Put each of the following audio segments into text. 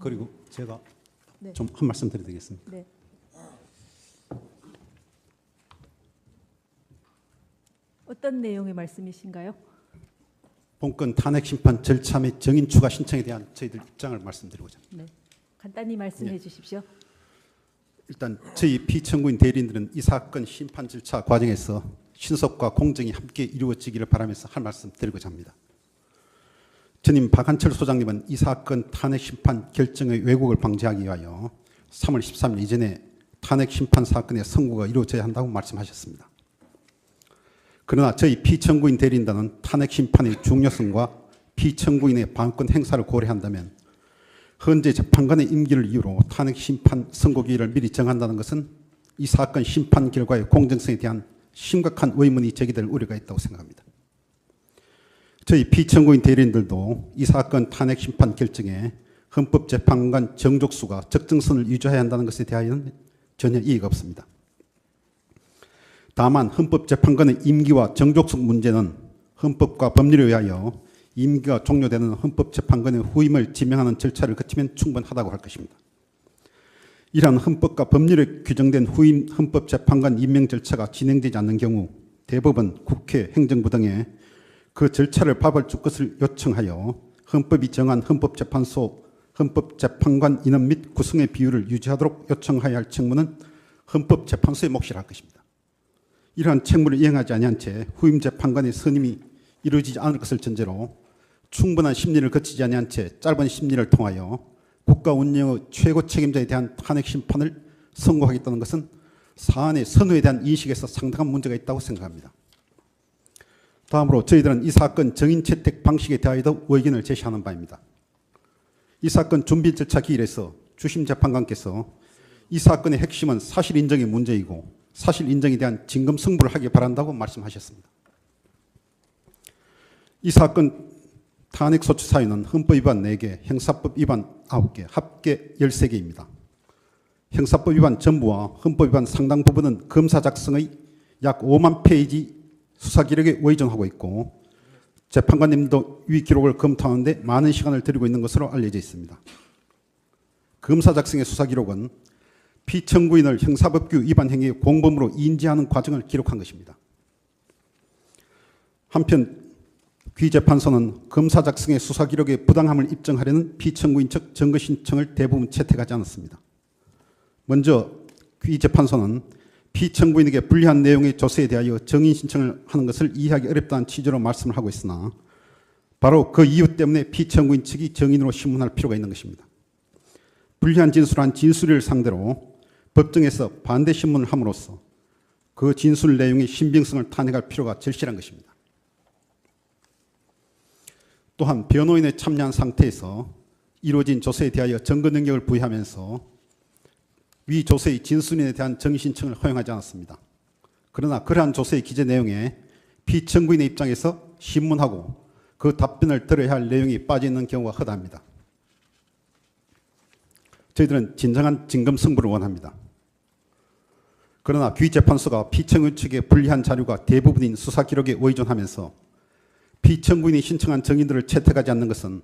그리고 제가 네. 좀 한 말씀 드려야 되겠습니다. 네. 어떤 내용의 말씀이신가요? 본건 탄핵 심판 절차 및 정인 추가 신청에 대한 저희들 입장을 말씀드리고자 합니다. 네. 간단히 말씀해 주십시오. 일단 저희 피청구인 대리인들은 이 사건 심판 절차 과정에서 신속과 공정이 함께 이루어지기를 바라면서 할 말씀 드리고자 합니다. 전임 박한철 소장님은 이 사건 탄핵 심판 결정의 왜곡을 방지하기 위하여 3월 13일 이전에 탄핵 심판 사건의 선고가 이루어져야 한다고 말씀하셨습니다. 그러나 저희 피청구인 대리인단은 탄핵 심판의 중요성과 피청구인의 방어권 행사를 고려한다면 현재 재판관의 임기를 이유로 탄핵 심판 선고기일을 미리 정한다는 것은 이 사건 심판 결과의 공정성에 대한 심각한 의문이 제기될 우려가 있다고 생각합니다. 저희 피청구인 대리인들도 이 사건 탄핵 심판 결정에 헌법재판관 정족수가 적정선을 유지해야 한다는 것에 대하여는 전혀 이의가 없습니다. 다만 헌법재판관의 임기와 정족수 문제는 헌법과 법률에 의하여 임기가 종료되는 헌법재판관의 후임을 지명하는 절차를 거치면 충분하다고 할 것입니다. 이러한 헌법과 법률에 규정된 후임 헌법재판관 임명 절차가 진행되지 않는 경우 대법원, 국회, 행정부 등에 그 절차를 밟을 것을 요청하여 헌법이 정한 헌법재판소, 헌법재판관 인원 및 구성의 비율을 유지하도록 요청하여야 할 책무는 헌법재판소의 몫이라 할 것입니다. 이러한 책무를 이행하지 아니한 채 후임 재판관의 선임이 이루어지지 않을 것을 전제로 충분한 심리를 거치지 아니한 채 짧은 심리를 통하여 국가 운영의 최고 책임자에 대한 탄핵 심판을 선고하겠다는 것은 사안의 선호에 대한 인식에서 상당한 문제가 있다고 생각합니다. 다음으로 저희들은 이 사건 정인 채택 방식에 대하여도 의견을 제시하는 바입니다. 이 사건 준비 절차 기일에서 주심 재판관께서 이 사건의 핵심은 사실 인정의 문제이고 사실 인정에 대한 진검 승부를 하기 바란다고 말씀하셨습니다. 이 사건 탄핵 소추 사유는 헌법 위반 4개, 형사법 위반 9개, 합계 13개입니다. 형사법 위반 전부와 헌법 위반 상당 부분은 검사 작성의 약 5만 페이지 수사 기록에 의존하고 있고 재판관님도 위 기록을 검토하는데 많은 시간을 들이고 있는 것으로 알려져 있습니다. 검사 작성의 수사 기록은 피청구인을 형사법규 위반 행위의 공범으로 인지하는 과정을 기록한 것입니다. 한편 귀재판소는 검사 작성의 수사 기록의 부당함을 입증하려는 피청구인 측 증거 신청을 대부분 채택하지 않았습니다. 먼저 귀재판소는 피청구인에게 불리한 내용의 조사에 대하여 정인 신청을 하는 것을 이해하기 어렵다는 취지로 말씀을 하고 있으나 바로 그 이유 때문에 피청구인 측이 정인으로 신문할 필요가 있는 것입니다. 불리한 진술한 진술을 상대로 법정에서 반대 신문을 함으로써 그 진술 내용의 신빙성을 탄핵할 필요가 절실한 것입니다. 또한 변호인의 참여한 상태에서 이루어진 조사에 대하여 증거 능력을 부여하면서 위 조사의 진술인에 대한 정의 신청을 허용하지 않았습니다. 그러나 그러한 조사의 기재 내용에 피청구인의 입장에서 신문하고 그 답변을 들어야 할 내용이 빠져 있는 경우가 허다합니다. 저희들은 진정한 진검승부를 원합니다. 그러나 귀재판소가 피청구인 측에 불리한 자료가 대부분인 수사 기록에 의존하면서 피청구인이 신청한 정인들을 채택하지 않는 것은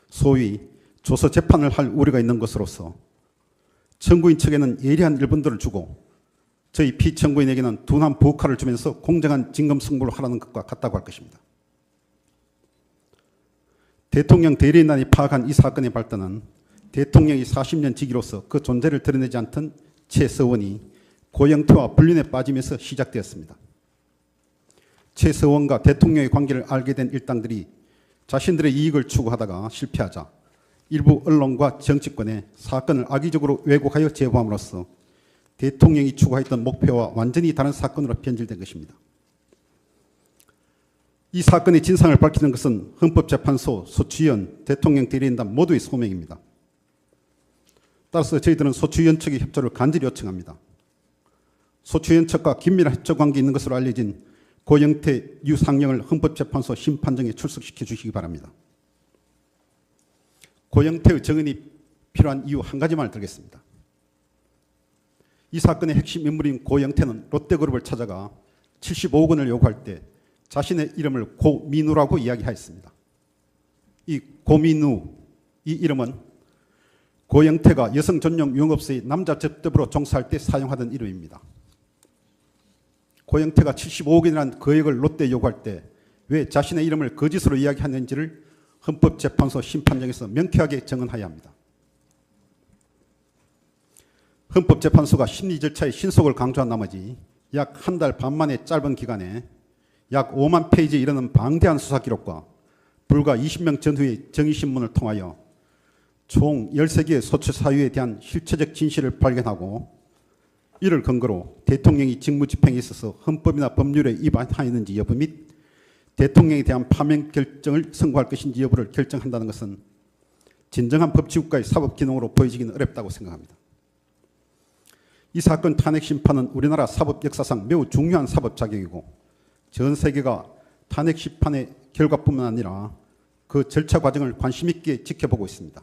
소위 조서 재판을 할 우려가 있는 것으로서 청구인 측에는 예리한 일분들을 주고 저희 피청구인에게는 둔한 부호카를 주면서 공정한 진검승부를 하라는 것과 같다고 할 것입니다. 대통령 대리인단이 파악한 이 사건의 발단은 대통령이 40년 직위로서 그 존재를 드러내지 않던 최서원이 고영태와 불륜에 빠지면서 시작되었습니다. 최서원과 대통령의 관계를 알게 된 일당들이 자신들의 이익을 추구하다가 실패하자 일부 언론과 정치권에 사건을 악의적으로 왜곡하여 제보함으로써 대통령이 추구했던 목표와 완전히 다른 사건으로 변질된 것입니다. 이 사건의 진상을 밝히는 것은 헌법재판소, 소추위원, 대통령 대리인단 모두의 소명입니다. 따라서 저희들은 소추위원 측의 협조를 간절히 요청합니다. 소추위원 측과 긴밀한 협조 관계에 있는 것으로 알려진 고영태, 유상영을 헌법재판소 심판정에 출석시켜 주시기 바랍니다. 고영태의 정인이 필요한 이유 한 가지만을 들겠습니다. 이 사건의 핵심 인물인 고영태는 롯데그룹을 찾아가 75억 원을 요구할 때 자신의 이름을 고민우라고 이야기하였습니다. 이 고민우, 이 이름은 고영태가 여성 전용 유흥업소의 남자 접대부로 종사할 때 사용하던 이름입니다. 고영태가 75억이라는 거액을 롯데에 요구할 때 왜 자신의 이름을 거짓으로 이야기하는지를 헌법재판소 심판정에서 명쾌하게 정언해야 합니다. 헌법재판소가 심리 절차의 신속을 강조한 나머지 약 한 달 반 만의 짧은 기간에 약 5만 페이지에 이르는 방대한 수사 기록과 불과 20명 전후의 정의신문을 통하여 총 13개의 소추 사유에 대한 실체적 진실을 발견하고 이를 근거로 대통령이 직무집행에 있어서 헌법이나 법률에 위반하였는지 여부 및 대통령에 대한 파면 결정을 선고할 것인지 여부를 결정한다는 것은 진정한 법치국가의 사법기능으로 보여지기는 어렵다고 생각합니다. 이 사건 탄핵 심판은 우리나라 사법 역사상 매우 중요한 사법 자격이고 전 세계가 탄핵 심판의 결과뿐만 아니라 그 절차 과정을 관심 있게 지켜보고 있습니다.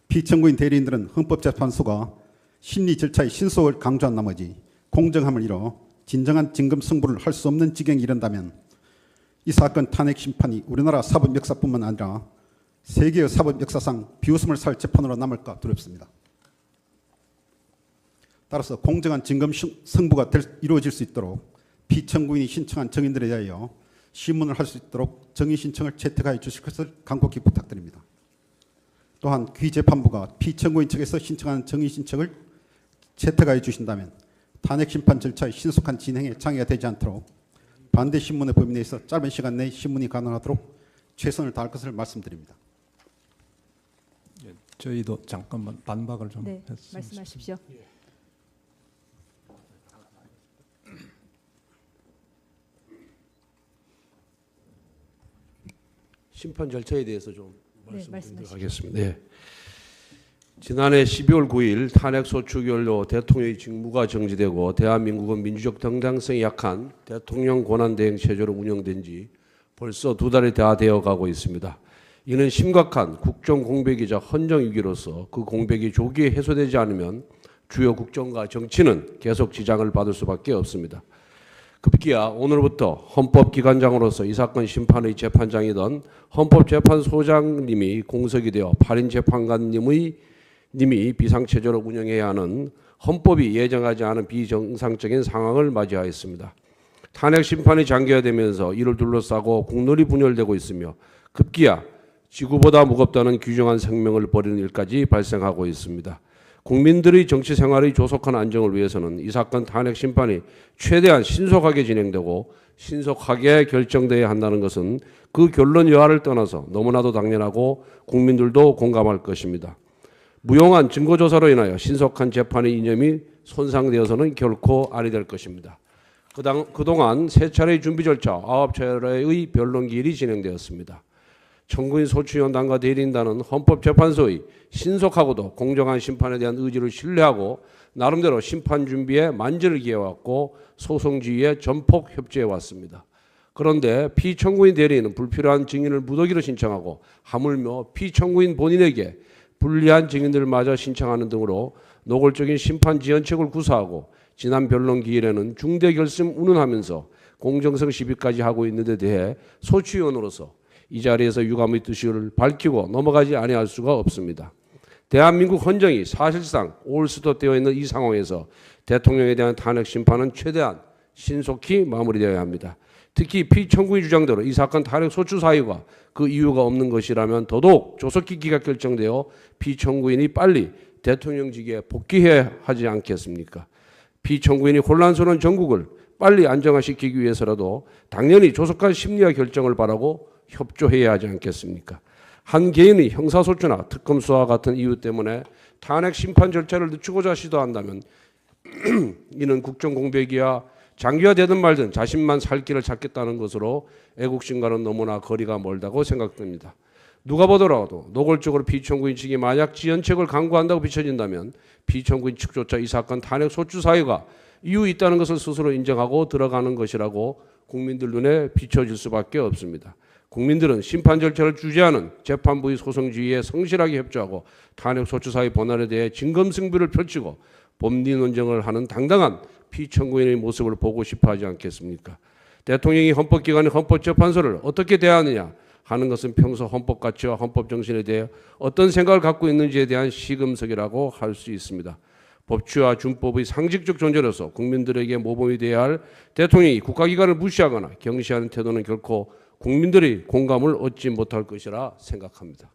피청구인 대리인들은 헌법재판소가 심리 절차의 신속을 강조한 나머지 공정함을 잃어 진정한 진검 승부를 할 수 없는 지경에 이른다면 이 사건 탄핵 심판이 우리나라 사법 역사뿐만 아니라 세계의 사법 역사상 비웃음을 살 재판으로 남을까 두렵습니다. 따라서 공정한 진검 승부가 이루어질 수 있도록 피청구인이 신청한 정인들에 대하여 심문을 할 수 있도록 정의 신청을 채택하여 주실 것을 간곡히 부탁드립니다. 또한 귀재판부가 피청구인 측에서 신청한 정의 신청을 채택하여 주신다면 탄핵 심판 절차의 신속한 진행에 장애가 되지 않도록 반대 신문의 범위 내에서 짧은 시간 내에 신문이 가능하도록 최선을 다할 것을 말씀드립니다. 저희도 잠깐만 반박을 좀 네, 했습니다. 말씀하십시오. 심판 절차에 대해서 좀 말씀드리도록 말씀하십시오. 하겠습니다. 네. 지난해 12월 9일 탄핵소추 결로 대통령의 직무가 정지되고 대한민국은 민주적 정당성이 약한 대통령 권한대행 체제로 운영된 지 벌써 2달이 다 되어가고 있습니다. 이는 심각한 국정 공백이자 헌정 위기로서 그 공백이 조기에 해소되지 않으면 주요 국정과 정치는 계속 지장을 받을 수밖에 없습니다. 급기야 오늘부터 헌법기관장으로서 이 사건 심판의 재판장이던 헌법재판소장님이 공석이 되어 8인 재판관님이 비상체제로 운영해야 하는 헌법이 예정하지 않은 비정상적인 상황을 맞이하였습니다. 탄핵 심판이 장기화되면서 이를 둘러싸고 국론이 분열되고 있으며 급기야 지구보다 무겁다는 규정한 생명을 버리는 일까지 발생하고 있습니다. 국민들의 정치 생활의 조속한 안정을 위해서는 이 사건 탄핵 심판이 최대한 신속하게 진행되고 신속하게 결정돼야 한다는 것은 그 결론 여하를 떠나서 너무나도 당연하고 국민들도 공감할 것입니다. 무용한 증거조사로 인하여 신속한 재판의 이념이 손상되어서는 결코 아니 될 것입니다. 그동안 3차례의 준비 절차, 9차례의 변론기일이 진행되었습니다. 청구인 소추위원단과 대리인단은 헌법재판소의 신속하고도 공정한 심판에 대한 의지를 신뢰하고 나름대로 심판 준비에 만전을 기해왔고 소송 지휘에 전폭 협조해왔습니다. 그런데 피청구인 대리인은 불필요한 증인을 무더기로 신청하고 하물며 피청구인 본인에게 불리한 증인들마저 신청하는 등으로 노골적인 심판 지연책을 구사하고 지난 변론 기일에는 중대 결심 운운하면서 공정성 시비까지 하고 있는 데 대해 소추위원으로서 이 자리에서 유감의 뜻을 밝히고 넘어가지 아니할 수가 없습니다. 대한민국 헌정이 사실상 올스톱되어 있는 이 상황에서 대통령에 대한 탄핵 심판은 최대한 신속히 마무리되어야 합니다. 특히 피청구인 주장대로 이 사건 탄핵 소추 사유가 그 이유가 없는 것이라면 더더욱 조속히 기각 결정되어 피청구인이 빨리 대통령직에 복귀해야 하지 않겠습니까? 피청구인이 혼란스러운 전국을 빨리 안정화시키기 위해서라도 당연히 조속한 심리화 결정을 바라고 협조해야 하지 않겠습니까? 한 개인이 형사소추나 특검 수사와 같은 이유 때문에 탄핵 심판 절차를 늦추고자 시도한다면 이는 국정공백이야 장기화되든 말든 자신만 살 길을 찾겠다는 것으로 애국심과는 너무나 거리가 멀다고 생각됩니다. 누가 보더라도 노골적으로 피청구인 측이 만약 지연책을 강구한다고 비춰진다면 피청구인 측조차 이 사건 탄핵 소추 사유가 이유 있다는 것을 스스로 인정하고 들어가는 것이라고 국민들 눈에 비춰질 수밖에 없습니다. 국민들은 심판 절차를 주재하는 재판부의 소송지휘에 성실하게 협조하고 탄핵 소추 사유 본안에 대해 진검승부를 펼치고 법리 논쟁을 하는 당당한 피청구인의 모습을 보고 싶어 하지 않겠습니까? 대통령이 헌법기관의 헌법재판소를 어떻게 대하느냐, 하는 것은 평소 헌법 가치와 헌법 정신에 대해 어떤 생각을 갖고 있는지에 대한 시금석이라고 할 수 있습니다. 법치와 준법의 상식적 존재로서 국민들에게 모범이 되어야 할 대통령이 국가기관을 무시하거나 경시하는 태도는 결코 국민들의 공감을 얻지 못할 것이라 생각합니다.